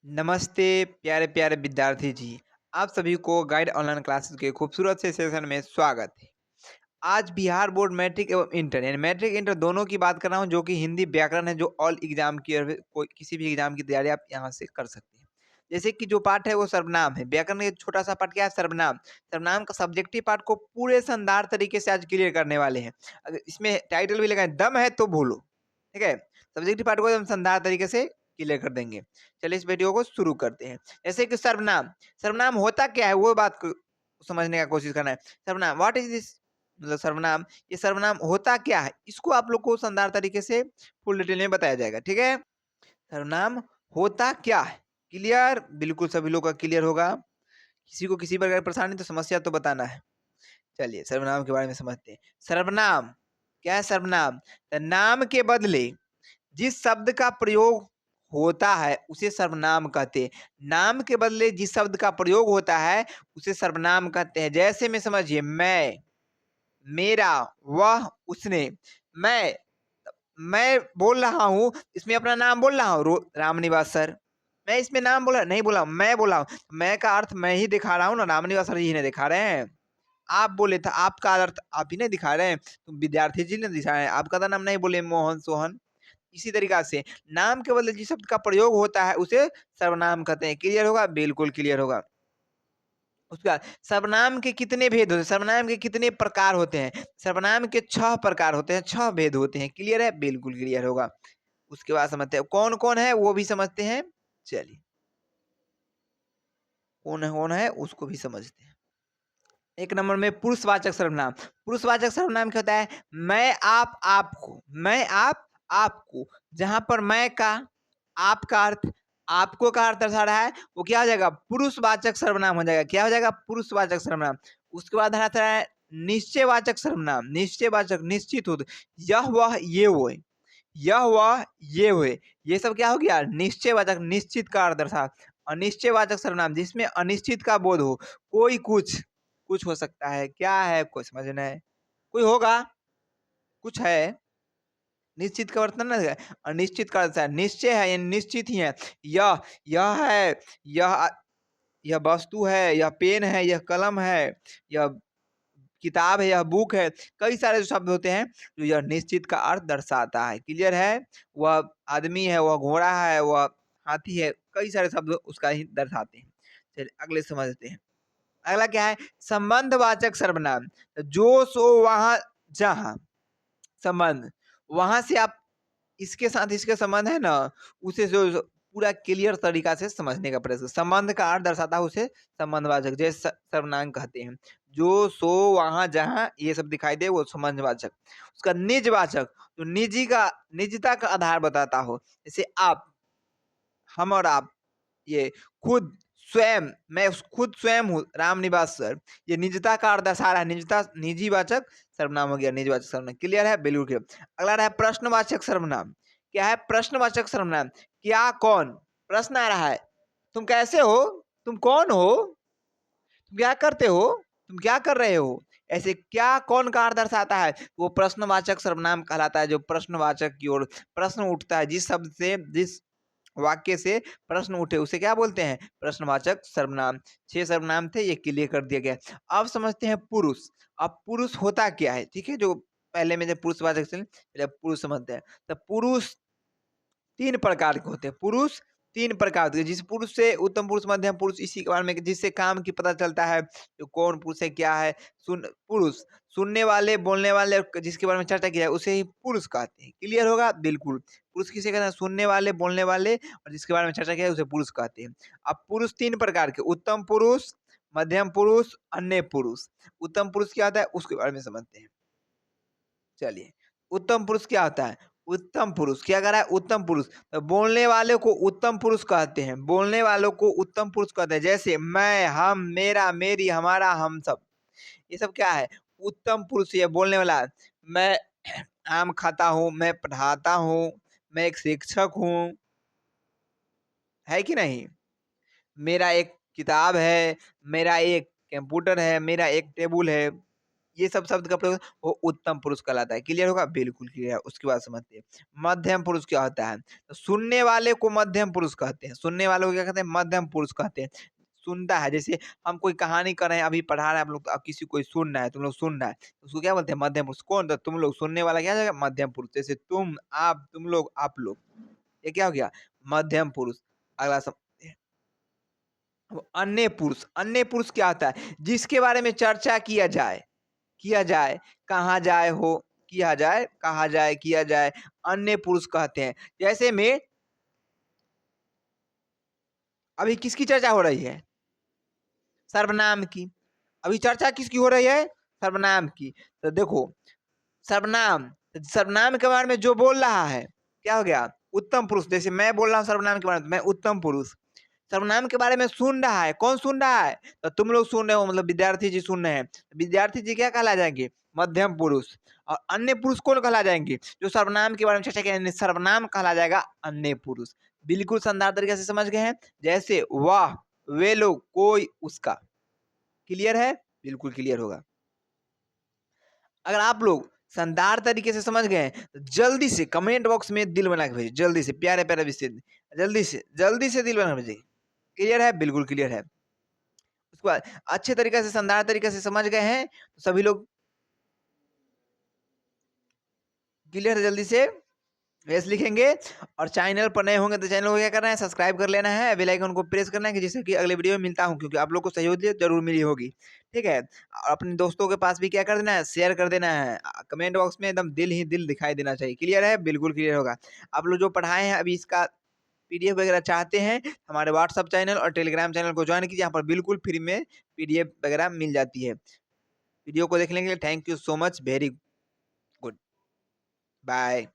नमस्ते प्यारे प्यारे विद्यार्थी जी। आप सभी को गाइड ऑनलाइन क्लासेस के खूबसूरत से सेशन में स्वागत है। आज बिहार बोर्ड मैट्रिक एवं इंटर यानी मैट्रिक इंटर दोनों की बात कर रहा हूँ, जो कि हिंदी व्याकरण है, जो ऑल एग्जाम की कोई किसी भी एग्जाम की तैयारी आप यहाँ से कर सकते हैं। जैसे कि जो पार्ट है वो सर्वनाम है। व्याकरण का एक छोटा सा पार्ट क्या है? सर्वनाम। सर्वनाम का सब्जेक्टिव पार्ट को पूरे शानदार तरीके से आज क्लियर करने वाले हैं। अगर इसमें टाइटल भी लगाए दम है तो बोलो, ठीक है। सब्जेक्टिव पार्ट को एकदम शानदार तरीके से क्लियर कर देंगे। चलिए इस वीडियो को शुरू करते हैं। जैसे कि सर्वनाम, सर्वनाम होता क्या है वो बात को समझने का कोशिश करना है। सर्वनाम, व्हाट इज दिस? मतलब सर्वनाम, ये सर्वनाम होता क्या है, इसको आप लोग को शानदार तरीके से फुल डिटेल में बताया जाएगा, ठीक है। सर्वनाम होता क्या है, क्लियर? बिल्कुल सभी लोग का क्लियर होगा। किसी को किसी प्रकार की परेशानी तो समस्या तो बताना है। चलिए सर्वनाम के बारे में समझते हैं। सर्वनाम क्या है? सर्वनाम नाम के बदले जिस शब्द का प्रयोग होता है उसे सर्वनाम कहते हैं। नाम के बदले जिस शब्द का प्रयोग होता है उसे सर्वनाम कहते हैं। जैसे में समझिए, मैं, मेरा, वह, उसने। मैं मैं बोल रहा हूँ, इसमें अपना नाम बोल रहा हूँ, रामनिवास सर। मैं इसमें नाम बोला नहीं, बोला मैं बोला हूँ। मैं का अर्थ मैं ही दिखा रहा हूँ ना, रामनिवास सर जी ने दिखा रहे हैं। आप बोले था, आपका अर्थ आप ही नहीं दिखा रहे हैं, तो विद्यार्थी जी ने दिखाया है। आपका तो नाम नहीं बोले मोहन सोहन। इसी तरीका से नाम के बदले जिस शब्द का प्रयोग होता है उसे सर्वनाम कहते हैं। क्लियर होगा? बिल्कुल क्लियर होगा। उसके बाद सर्वनाम के कितने भेद होते हैं? सर्वनाम के कितने प्रकार होते हैं? सर्वनाम के 6 प्रकार होते हैं, 6 भेद होते हैं। क्लियर है? बिल्कुल क्लियर होगा। उसके बाद समझते हैं कौन कौन है, वो भी समझते हैं। चलिए, कौन कौन है उसको भी समझते हैं। एक नंबर में पुरुषवाचक सर्वनाम। पुरुषवाचक सर्वनाम क्या होता है? मैं, आप, आपको। मैं, आप, आपको। जहां पर मैं का, आपका अर्थ, आपको का अर्थ दर्शा रहा है, वो क्या हो जाएगा? पुरुषवाचक सर्वनाम हो जाएगा। क्या हो जाएगा? पुरुषवाचक सर्वनाम। उसके बाद आता है निश्चयवाचक सर्वनाम। निश्चयवाचक, निश्चित हो, यह वह ये वो, यह वह ये हुए, ये सब क्या हो गया? निश्चयवाचक, निश्चित का अर्थ दर्शा। अनिश्चयवाचक सर्वनाम जिसमें अनिश्चित का बोध हो, कोई कुछ, कुछ हो सकता है, क्या है कोई समझना है, कोई होगा, कुछ है। निश्चित का वर्तन ना है, अनिश्चित का अर्थ है निश्चय है, यानी निश्चित ही है। यह है, यह यह वस्तु है, यह पेन है, यह कलम है, यह किताब है, यह बुक है। कई सारे जो शब्द होते हैं जो यह निश्चित का अर्थ दर्शाता है। क्लियर है? वह आदमी है, वह घोड़ा है, वह हाथी है, कई सारे शब्द उसका ही दर्शाते हैं। चलिए अगले समझते हैं। अगला क्या है? संबंधवाचक सर्वनाम। जो सो वहां जहां, संबंध, वहां से आप इसके साथ इसके संबंध है ना, उसे जो पूरा क्लियर तरीका से समझने का प्रयास करें। संबंध का अर्थ दर्शाता है उसे संबंधवाचक, जैसे सर्वनाम कहते हैं। जो सो वहां जहां ये सब दिखाई दे वो संबंधवाचक। उसका निजवाचक, जो निजी का, निजता का आधार बताता हो, जैसे आप, हम और आप, ये खुद, स्वयं, मैं खुद स्वयं हूँ रामनिवास सर। ये निजता का अर्थ दर्शा रहा है। निजता निजीवाचक सर्वनाम हो गया, निजवाचक सर्वनाम। क्लियर है? बिल्कुल क्लियर। अगला रहा है प्रश्नवाचक सर्वनाम। क्या है प्रश्नवाचक सर्वनाम? क्या, कौन, प्रश्न आ रहा है, तुम कैसे हो, तुम कौन हो, तुम क्या करते हो, तुम क्या कर रहे हो, ऐसे क्या कौन का अर्थ दर्शाता है, वो प्रश्नवाचक सर्वनाम कहलाता है। जो प्रश्नवाचक की ओर प्रश्न उठता है, जिस शब्द से, जिस वाक्य से प्रश्न उठे उसे क्या बोलते हैं? प्रश्नवाचक सर्वनाम। 6 सर्वनाम थे, ये क्लियर कर दिया गया। अब समझते हैं पुरुष। अब पुरुष होता क्या है? ठीक है, जो पहले में जब पुरुषवाचक से पहले पुरुष समझते हैं। तो पुरुष 3 प्रकार के होते हैं। पुरुष 3 प्रकार के, जिस पुरुष से उत्तम पुरुष, मध्यम पुरुष, इसी के बारे में जिससे काम की पता चलता है तो कौन पुरुष है, क्या है। पुरुष सुनने वाले, बोलने वाले और जिसके बारे में चर्चा की जाए उसे ही पुरुष कहते हैं। क्लियर होगा? बिल्कुल। पुरुष किसे कहते हैं? सुनने वाले, बोलने वाले और जिसके बारे में चर्चा की जाए उसे पुरुष कहते हैं। अब पुरुष 3 प्रकार के, उत्तम पुरुष, मध्यम पुरुष, अन्य पुरुष। उत्तम पुरुष क्या होता है उसके बारे में समझते हैं। चलिए, उत्तम पुरुष क्या होता है? उत्तम पुरुष क्या कर रहा है? उत्तम पुरुष तो बोलने वाले को उत्तम पुरुष कहते हैं। बोलने वालों को उत्तम पुरुष कहते हैं। जैसे मैं, हम, मेरा, मेरी, हमारा, हम सब, ये सब क्या है? उत्तम पुरुष। ये बोलने वाला है। मैं आम खाता हूँ, मैं पढ़ाता हूँ, मैं एक शिक्षक हूँ, है कि नहीं? मेरा एक किताब है, मेरा एक कंप्यूटर है, मेरा एक टेबल है। ये सब शब्द का प्रयोग वो उत्तम पुरुष कहलाता है। क्लियर होगा? बिल्कुल क्लियर है। उसके बाद समझते हैं मध्यम पुरुष क्या होता है। तो सुनने वाले को मध्यम पुरुष कहते हैं। सुनने वाले को क्या कहते हैं? मध्यम पुरुष कहते हैं। सुनता है, जैसे हम कोई कहानी कर रहे हैं, अभी पढ़ा रहे हैं आप लोग, तो अब किसी कोई सुन रहा है, तुम लोग सुन रहा है, तो उसको क्या बोलते हैं? मध्यम पुरुष। कौन? तो तुम लोग। सुनने वाला क्या हो जाएगा? मध्यम पुरुष। जैसे तुम, आप, तुम लोग, आप लोग, ये क्या हो गया? मध्यम पुरुष। अगला सब अब अन्य पुरुष। अन्य पुरुष क्या होता है? जिसके बारे में चर्चा किया जाए, कहा जाए हो, किया जाए, कहा जाए, किया जाए, अन्य पुरुष कहते हैं। जैसे में अभी किसकी चर्चा हो रही है? सर्वनाम की। अभी चर्चा किसकी हो रही है? सर्वनाम की। तो देखो, सर्वनाम, सर्वनाम के बारे में जो बोल रहा है, क्या हो गया? उत्तम पुरुष। जैसे मैं बोल रहा हूँ सर्वनाम के बारे में, मैं उत्तम पुरुष। सर्वनाम के बारे में सुन रहा है, कौन सुन रहा है? तो तुम लोग सुन रहे हो, मतलब विद्यार्थी जी सुन रहे हैं। विद्यार्थी जी क्या कहला जाएंगे? मध्यम पुरुष। और अन्य पुरुष कौन कहला जाएंगे? जो सर्वनाम के बारे में चर्चा किया, सर्वनाम कहला जाएगा अन्य पुरुष। बिल्कुल शानदार तरीके से समझ गए हैं। जैसे वह, वे लोग, कोई, उसका। क्लियर है? बिल्कुल क्लियर होगा। अगर आप लोग शानदार तरीके से समझ गए हैं, तो जल्दी से कमेंट बॉक्स में दिल बना के भेजिए। जल्दी से प्यारे प्यारे विषय, जल्दी से दिल बना के भेजिए। क्लियर है? बिल्कुल क्लियर है। उसके बाद अच्छे तरीके से, शानदार तरीके से समझ गए हैं, तो सभी लोग क्लियर है? जल्दी से यस लिखेंगे। और चैनल पर नए होंगे तो चैनल को क्या करना है? सब्सक्राइब कर लेना है, बेल आइकन को प्रेस करना है, कि जिससे कि अगले वीडियो में मिलता हूं, क्योंकि आप लोग को सहयोग जरूर मिली होगी। ठीक है? और अपने दोस्तों के पास भी क्या कर देना है? शेयर कर देना है। कमेंट बॉक्स में एकदम दिल ही दिल दिखाई देना चाहिए। क्लियर है? बिल्कुल क्लियर होगा। आप लोग जो पढ़ाए हैं अभी, इसका पीडीएफ वगैरह चाहते हैं, हमारे व्हाट्सअप चैनल और टेलीग्राम चैनल को ज्वाइन कीजिए। यहाँ पर बिल्कुल फ्री में पीडीएफ वगैरह मिल जाती है। वीडियो को देखने के लिए thank you so much. Very good bye.